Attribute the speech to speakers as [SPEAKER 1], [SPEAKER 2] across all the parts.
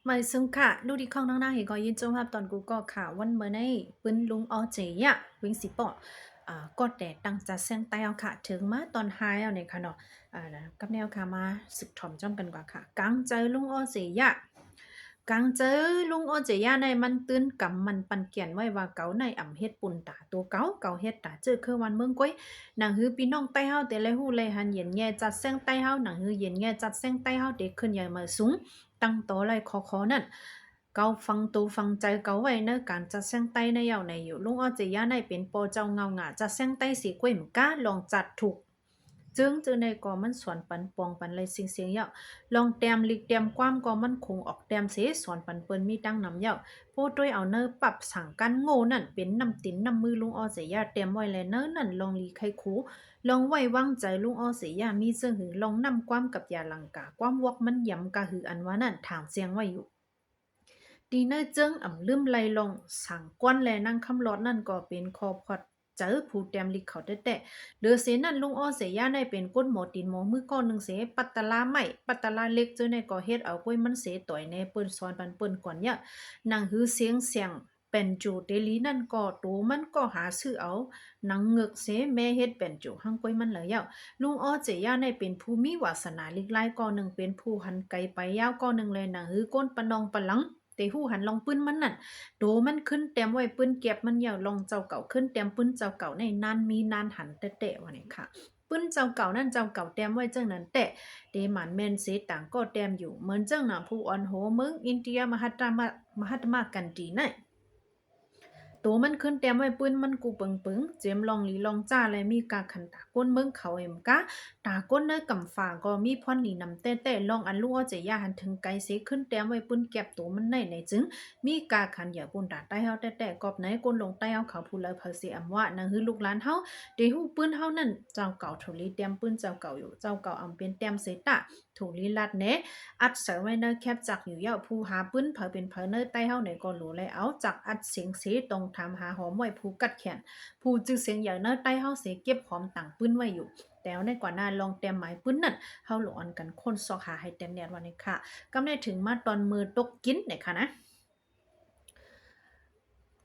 [SPEAKER 1] ไม่ซึ่งค่ะดูดีข้องน้องๆเห็นก็ยินจงภาพตอนกูก็ข่าววันเมื่อในปืนลุงอ้อเจียวิ่งสิปอก็แต่ตั้งจะแซงใต้เอาค่ะถึงมาตอนท้ายเอาเนี่ยค่ะเนาะกับแนวค่ะมาสืบถอมจ้อมกันกว่าค่ะกังเจอลุงอ้อเจียกังเจอลุงอ้อเจียในมันตื้นกำมันปันเกียนไว้ว่าเกาในอ่ำเฮ็ดปุ่นตาตัวเกาเฮ็ดตาเจอคือวันเมืองก้อยหนังฮือพี่น้องใต้เฮาแต่ละฮู้เลยหันเย็นแย่จัดแซงใต้เฮาหนังฮือเย็นแย่จัดแซงใต้เฮาเด็กขึ้นใหญ่มาสูง ตั้งโตะไรคอนั่นเกาฟังตูฟังใจเกาไว้เนอะการจัดแซงไต้ในเยาในอยู่ลุงอ้อจะย่าในเป็นโปเจ้าเงาหงาจัดแซงไต้สีกล้วยหมก้าลองจัดถูกจึงจือในกอมันสวนปันปองปันไรเสียงเยาลองแต้มลิกแต้มความกอมันคงออกแต้มเสสวนปันเปิ้นมีตั้งนำเยาผู้ด้วยเอาเนอปรับสั่งกันโง่นั่นเป็นนำตินนำมือลุงอ้อจะย่าแต้มไว้แลเนอนั่นลองลีไขคูลองไว้วางใจลุงอ้อเสียมีเสื่อหือลองนำความกับยาลังกาความวอกมันยำกะหืออันว่านั่นถามเสียงไว้อยู่ ดีเนอร์เจิ้งอ่ำลืมไลลงสั่งกวนแลนั่งคำรอดนั่นก็เป็นคอพอดเจอผู้แต้มลิกเขาแต่เหลือเสนั่นลุงอ้อเสียย่าในเป็นก้นหมอตีนหมอมือก้อนหนึ่งเสปัตตะลาใหม่ปัตตะลาเล็กเจอในก่อเฮ็ดเอาก้วยมันเสต่อยในเปิ้นซ้อนปันเปิ้นก่อนเนี่ยนางฮือเสียงเป็นจูเตลีนั่นก็ตูมันก็หาซื้อเอานางเงึกเสแม่เฮ็ดเป็นจูหังก้วยมันเลยอ่ะลุงอ้อเจียย่าในเป็นผู้มีวาสนาลิกไล่ก่อหนึ่งเป็นผู้หันไกลไปยาวก่อหนึ่งเลยนางฮือก้นปะนองปะหลัง แต่หูหันลองปื้นมันนั่นโดมันขึ้นเต็มไว้ปื้นเก็บมันอย่าลองเจ้าเก่าขึ้นเต็มปื้นเจ้าเก่าในนานมีนานหันเตะๆว่านี่ค่ะปื้นเจ้าเก่านั่นเจ้าเก่าเต็มไว้จังนั้นแต่เดหมันแม่นเสต่างก็เต็มอยู่เหมือนจังน่ะผู้อ่อนโหเมืองอินเดียมหาตมะกันดีนั่น ตัวมันขึ้นเต็มไว้ปื้นมันกูเปิงเจียมลองหลีลองจ้าและมีกาขันตาก้นเมืองเขาเอ็มกะตาก้นเนื้อกำฝาก็มีพ่อนหลีนำแต่ลองอันลูกเอาใจยาหันถึงไกลเสขึ้นเต็มไว้ปื้นเก็บตัวมันในจึงมีกาขันอย่าปุ่นตาใต้เฮาแต่กอบไหนก้นลงใต้เฮาเขาผู้เลยเพอเสียอำว่านั่นคือลูกหลานเฮาเดฮู้ปื้นเฮานั่นเจ้าเก่าถูลีเต็มปื้นเจ้าเก่าอยู่เจ้าเก่าอำเป็นเต็มเสตะถูลีลัดเนอัดเสไว้เนอแคบจักอยู่เยาผู้หาปื้นเผอเป็นเผอเนอใต้เฮาไหนก็รู้เลยเอาจักอัดเสียงเสตรงทำหาหอมไว้ผู้กัดแขนผู้จื้อเสียงอย่างเนอใต้เฮาเสเก็บหอมต่างปื้นไว้อยู่แต่ในกว่าหน้าลองเต็มหมายปื้นนั่นเฮาหลอนกันคนซอกหาให้เต็มแนววันนี้ค่ะกำได้ถึงมาตอนมือตกกินเนี่ยค่ะนะ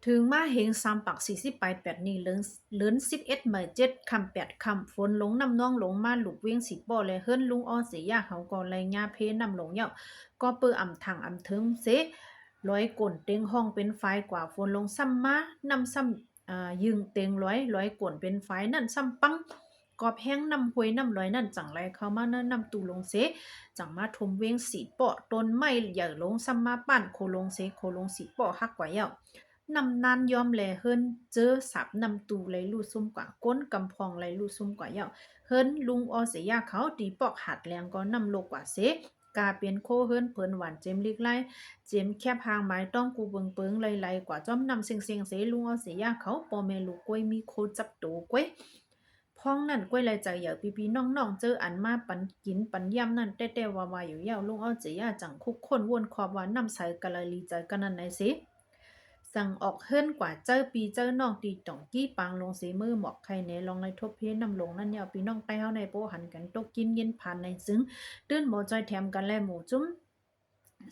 [SPEAKER 1] ถึงมาเฮง3ปัก40ไป8นี่เลิน11หมาย7คำ8คำฝนลงน้ำนองลงมาหลุกเวียงสิบ่เลยเฮิรนลุงอ้อเสียยาเขาก็เลยญาเพน้ำลงเหย้าก็เปื้ออำถังอำถึงเสร้อยก่นเต็งห้องเป็นไฟกว่าฝนลงซ้ำมานำซ้ำยึงเต็งร้อยก่นเป็นไฟนั่นซ้ำปังกอบแห้งน้ำห้วยน้ำลอยนั่นจังไรเข้ามาเนั่นนำตูลงเสจังมาทมเวียงสีเปาะต้นไม้ใหญ่ลงซ้ำมาปั้นโคลงเสโคลงสีเปาะฮักกว่าเหย้า นำนานยอมแลเฮิรนเจอสับนำตูไหลลู่ซุ่มกว่าก้นกำพองไหลลู่ซุ่มกว่าเย้าเฮิรนลุงออเสียยาเขาตีปอกหัดแรงก็นำโลกกว่าเสกาเป็นโคเฮิรนเพิ่นหวานเจมลิกไล่เจมแคบหางไม้ต้องกูเบิงเปิงไหลๆกว่าจ้อมนำเสียงเสลุงออเสียยาเขาปอแม่ลูกกล้วยมีโคจับโตกล้วยพ้องนั่นกล้วยไหลใจเหยาปีๆน้องๆเจออันมาปันกินปันย่ำนั่นแต่ๆว่าๆอยู่เย้าลุงออเสียยาจังคุกคนวนขอบว่านำใส่กะละลีใจกันนั่นไหนสิ สั่งออกเฮิรนกว่าเจ้าปีเจ้านอกตีจ่องกี้ปางลงสีมือหมอกไข่เนลองในทบเพนำลงนั่นเนี่ยพี่น้องไต้เฮาในโปหันกันตกกินเย็นผ่านในซึ้งตื้นหมอจอยแถมกันแลหมูจุ้ม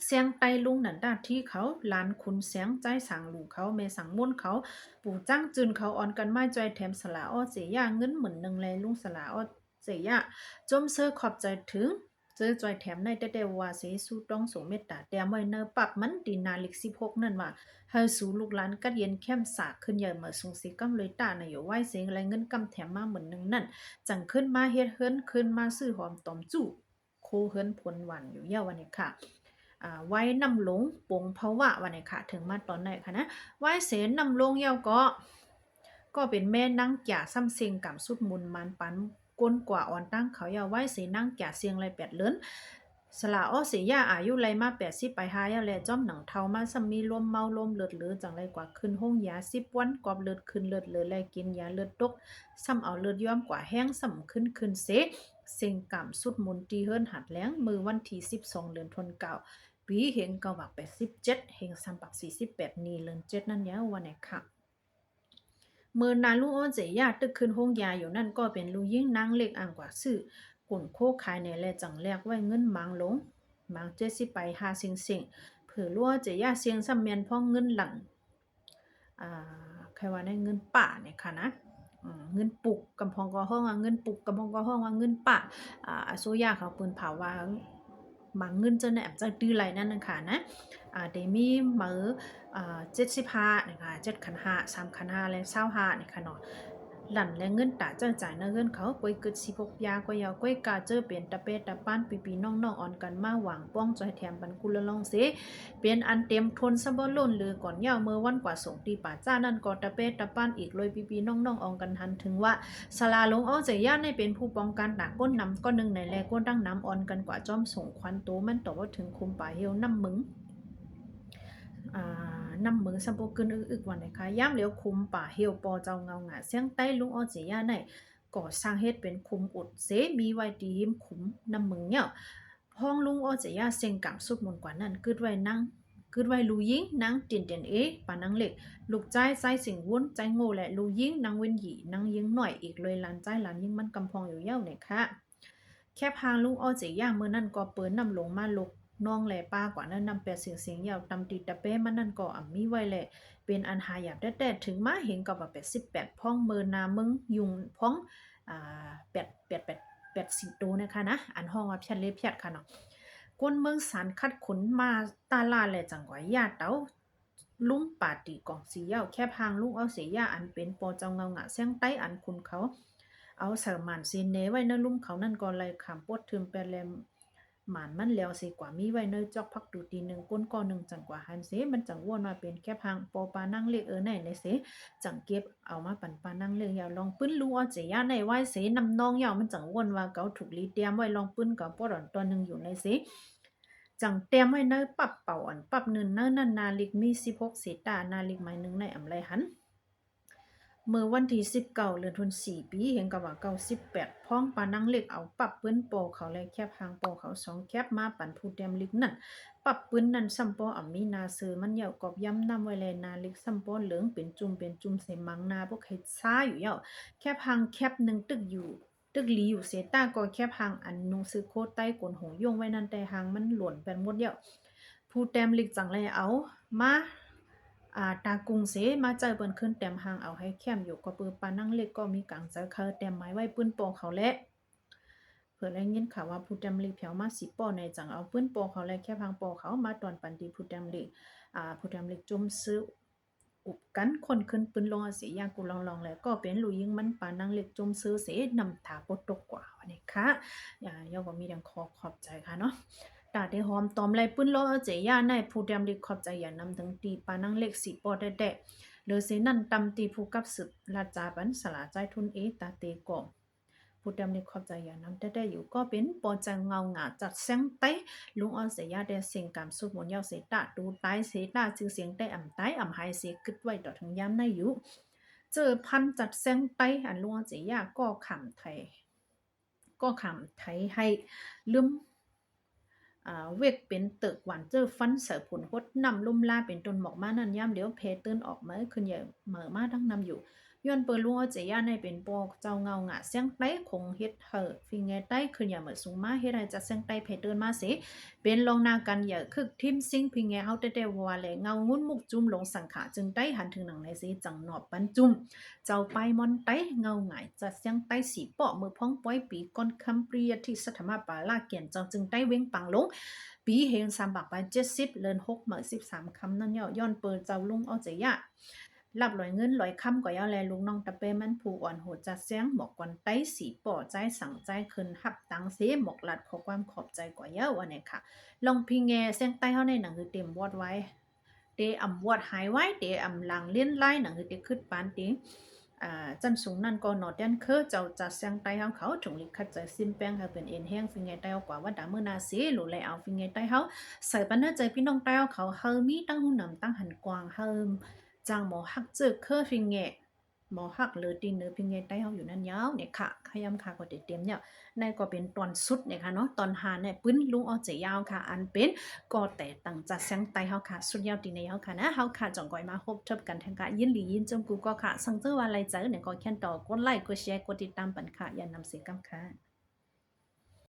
[SPEAKER 1] เสียงไตลุงนั่นด้าที่เขาลานคุณเสียงใจสั่งหลูเขาเมสั่งมุ่นเขาปู่จ้างจืนเขาอ่อนกันไม้จอยแถมสลาอ้อเสียยาเงินเหมือนหนึ่งเลยลุงสลาอ้อเสียยาจมเสื้อขอบใจถึง เจอจอยแถมในแต่ว่าเสสู้ต้องสงเมตตาแต่ไว้เนอปับมันดีนาลิก16นั่นว่าเฮาสู่ลูกหลานกัดเย็นเข้มสากขึ้นใหญ่มาสูงสิกำเลยตาในอยู่ไหวเสียงไรเงินกำแถมมาเหมือนนึงนั่นจังขึ้นมาเฮ็ดเฮิรนขึ้นมาซื้อหอมตอมจู่โคเฮิรนผลหวานอยู่เยาวันนี้ค่ะไว้นำลงปงภาวะวันนี้ค่ะถึงมาตอนไหนค่ะนะไว้เสนนำลงเยาก็เป็นแม่นั่งจ่าซ้ำเสียงกับสุดมุนมันปันก้นกว่าอ่อนตั้งเขาอย่าไว้สีนั่งจ่าเสียงไร8เลินสละอ้อเสียยาอายุไรมา80ไปหายาแลจ้อมหนังเทามาซ้ำมีลมเมาลมเลือดเหลือจังไรกว่าขึ้นห้องยา10วันกอบเลือดขึ้นเลือดเหลือแลกินยาเลือดตกซ้ำเอาเลือดย้อมกว่าแห้งซ้ำขึ้นเสเสียงกำสุดมุนตีเฮิรนหัดแล้งมือวันที่12เดือนธันวาคมปีเฮงเกาบัก87เฮง3ปัก48นี่เดือน7นั่นยาววันไหนค่ะเมื่อนาลูกอ้อเจียตึกขึ้นห้องยาอยู่นั่นก็เป็นลูกยิ่งนางเล็กอ่างกว่าซื้อกุ่นโคขายในแลจังแลกไว้เงินมังลงมัง70ไป5สิง เผื่อรั่วจะย่าเสียงซ้ำเมียนพ่องเงินหลังใครว่าในเงินป่าเนี่ยค่ะนะเงินปุกกำพองก็ห้องว่าเงินปุกกำพองก็ห้องว่าเงินป่าโซยาเขาปืนเผาว่าหมังเงินเจ้าแหนมจะตื้อไหลนั่นนะคะนะเดมีเหมือ75นะคะ7,500 3,500และ25นะคะเนาะหลั่นและเงินตาเจ้าจ่ายเงินเขากวยกึด16ยากวยยาวกวยกาเจอเปลี่ยนตะเปตะป้านปีน้องๆอ่อนกันมาหวังป้องจอยแถมบันกุลลองเสเป็นอันเต็มทนสะบ่ล้นหรือก่อนยาวเมื่อวันกว่าส่งตีป่าจ้านั่นก็ตะเปตะป้านอีกเลยปีน้องๆอ่อนกันทันถึงว่าสลาลงอ้อใจย่านให้เป็นผู้ป้องกันตากก้นนำก็นึงในแลก้นตั้งน้ำอ่อนกันกว่าจอมส่งควันโตมันต่อว่าถึงคุมป่าเฮียวน้ำมึงน้ำเมืองสัมปกึนอึกวันไหนคะย่ำเหลียวคุมป่าเหี่ยวปอเจ้าเงาหงาเสียงใต้ลุงอ้อเจียในก่อสร้างเฮ็ดเป็นคุมอุดเสมีไว้ดีหิมคุมน้ำเมืองเนี่ยพ้องลุงอ้อเจียเสียงกำสุดมนกว่านั้นกึดไว้นั่งกึดไว้ลูยิงนางเตียนเตียนป่านังเล็กลูกใจใจสิงวนใจโง่และลูยิงนางเว้นหยีนางยิงหน่อยอีกเลยลานใจลานยิงมันกำพองอยู่เย้าเนี่ยค่ะแค่พางลุงอ้อเจียเมื่อนั้นก็เปิ้นนำลงมาลกน้องแหล่ป้ากว่านั้นนำแปดเสียงยาวตำตีตะเป้มันนั่นก็มีไว้แหละเป็นอันหาหยาบแดดถึงมาเห็นกับว่า88พ้องเมินนามึงยุงพ้อง80ตัวนะคะนะอันห้องว่าเพียดเล็บเพียดค่ะเนาะก้นเมืองสารคัดขนมาตาลาแหละจังหวะญาติเต้าลุงปาตีกองสียาวแค่พางลุงเอาเสียยาอันเป็นปอเจ้าเงาหงะเสียงใต้อันคุณเขาเอาเสร์มันซีเนไว้นะลุงเขานั่นก็เลยขามปดถึงแปลมหมานมันแล้วสิกว่ามีไว้เนยจอกพักดูตีหนึ่งก้นก้อนหนึ่งจังกว่าหันเสมันจังว่นมาเป็นแค่พังปอปานั่งเล็กไหนในเสจังเก็บเอามาปั่นปานั่งเล็กยาวลองปื้นลูเอาเจียในไว้เสนำน้องยาวมันจังว่นว่าเกาถูกลีเตียมไว้ลองปื้นกับปอดอ่อนตัวหนึ่งอยู่ในเสจังเตียมไว้เนยปับเป่าอ่อนปับเนินเนยนาลิกมี16เสตานาลิกหมายหนึ่งในอำไรหันเมื่อวันที่19เดือนธันวาคมปีเห็นกับว่า98พ้องปานังเล็กเอาปรับปื้นโปเขาเลยแคบหางโปเขา2แคบมาปั่นผู้เต็มลิกนั่นปรับปื้นนั่นซัมโปมีนาเสือมันเหยาวกอบย้ำนำไว้แลนาลิกซัมโปเหลืองเป็นจุ่มใส่มังนาพวกเฮ็ดซ่าอยู่เหยาแคบหางแคบ1ตึกอยู่ตึกหลีอยู่เสตาก็แคบหางอันนุงซื้อโคใต้กนหงยงไว้นั่นแต่หางมันหล่นเป็นหมดเหยาผู้เต็มลิกจังเลยเอามาตากุงเสมาเจอเปิ้นขึ้นแต้มหางเอาให้แคมอยู่ก็ปือปานั่งเล็กก็มีกังเจอเขาแต้มไม้ไว้ปื้นโปเขาและเพิ่นได้ยินข่าวว่าผู้แต้มเล็กแผวมา10ปอในจังเอาปื้นโปเขาและแค่พังโปเขามาตอนปันดีผู้แต้มเล็กผู้แต้มเล็กจุ่มซื้ออุบกันคนขึ้นปืนลงสิยากูลองแล้วก็เป็นลูยิงมันปานังเล็กจุ่มซื้อเสนำถาปดตกกว่าวันนี้ค่ะย่อก็มีดังขอบใจค่ะเนาะตาได้หอมตอมไรปื้นโลเจย่าในผู้แต้มเล็กขอบใจอย่านำถึงตีปานังเล็ก10ปอแดะหรือสินั่นตำตีผู้กับสืบลาจาบันสลาใจทุนตาเตกอผู้ดำในขอบใจอย่างนำได้อยู่ก็เป็นปอจังเงาหงาจัดแสงเต้ลุงออนเสียได้เสียงกำสุดมนยาวเสตาดูตายเสตาชื่อเสียงได้อ่ำตายอ่ำหายเสียกึดไว้ต่อถึงย้ำในอยู่เจอพันจัดแสงเต้อันลุงออนเสียก็ขำไทยให้ลืมเวกเป็นเตึกหวานเจอฟันเสือผลหดนำลุ่มลาเป็นต้นหมอกมานั่นย่ำเดี๋ยวเพตื่นออกมาขึ้นใหญ่เหม่อมาทั้งนำอยู่ย้อนเปิดลุงเอาเจียในเป็นปอกเจ้าเงาหงะเสียงไต้คงเฮ็ดเหอฟิงไงใต้ขึ้นอย่าเหมือนสูงมาเฮ็ดให้จะเสียงไต้เพเตือนมาสิเป็นลองนากันอย่าคึกทิมซิงพิงไงเฮาแต่ว่าแลเงางุ้นมุกจุ่มลงสังขาจึงไต้หันถึงหนังในสิจังหนอบปันจุ่มเจ้าไปมอนไต้เงาหงายจะเสียงไต้สีเปาะมือพ้องป้อยปีก้อนคำเปรียที่สัทธมาปาลาเกียนเจ้าจึงไต้เว้งปังลงปีเฮง3บักไป70เลิน6เหมือน13คำนั่นย้อนเปิดเจ้าลุงเอาเจียรับลอยเงินลอยคำก็ยาวแลลุงน้องตะเปมันผู้อ่อนโหดจัดเสียงหมอกกวนไต้สีป่อใจสั่งใจขึ้นหับตังเสหมอกลัดขอความขอบใจกว่าเยอะวันนี้ค่ะลองพิงแงเสียงใต้เฮาในหนังคือเต็มวอดไว้เตอำวอดหายไว้เตอำหลังเลี้ยนไล่หนังคือเตขึ้นปานติจันสูงนั่นก็นอดแดนคือเจ้าจัดเสียงใต้เฮาเขาจงลิคัดใจสิ้นแป้งให้เป็นเอ็นแห้งฟิงไงใต้เอากว่าว่าดามื้อนาสิหลุแลเอาฟิงไงใต้เฮาใส่ปันเนอใจพี่น้องใต้เขาเฮามีตั้งหุ่นนำตั้งหันกวางเฮาจางหมอฮักเจอเคอฟิงเงหมอฮักเลยตีเนื้อพิงเงใต้เฮาอยู่นั่นยาวเนี่ยค่ะขยำค่ะก็เต็มเนี่ยในก็เป็นตอนสุดเนี่ยค่ะเนาะตอนหาเนี่ยปื้นลุงเอาใจยาวค่ะอันเป็นก็แต่ตั้งจัดแสงใต้เฮาค่ะสุดยาวตีในเฮาค่ะนะเฮาค่ะจ่องก้อยมาพบเทบกันทางกะยินหลียินจมกูก็ค่ะสังเจอว่าอะไรเจอเนี่ยก็แค่ต่อกดไลค์กดแชร์กดติดตามปันค่ะอย่านำเสียกำค่ะ